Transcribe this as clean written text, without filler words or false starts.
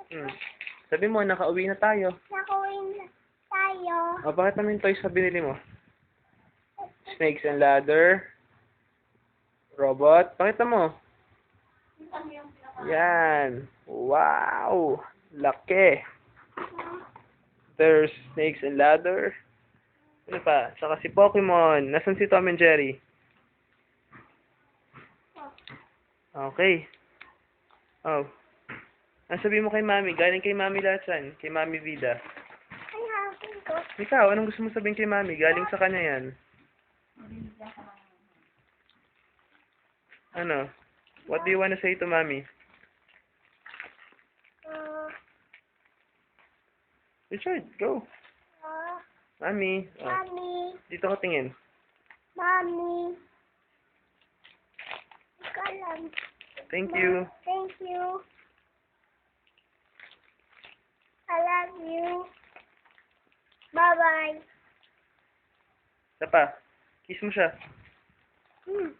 Hmm. Sabi mo, nakauwi na tayo. Nakauwi na tayo. O, bakit naman yung toys na binili mo? Snakes and ladder. Robot. Pakita mo. Yan. Wow. Laki. There's snakes and ladder. Ano pa? Saka si Pokemon. Nasaan si Tom and Jerry? Okay. Oh. Ang sabi mo kay Mami? Galing kay Mami lahat yan. Kay Mami Vida. Ay, hapon ko. Ikaw, anong gusto mo sabihin kay Mami? Galing sa kanya yan. Ano? What do you wanna say to Mami? Richard, go. Mami. Oh. Mami. Dito ka tingin. Mami. Ikaw lang. Thank you. Thank you. I love you. Bye-bye. Isa pa. Kiss mo siya. Hmm.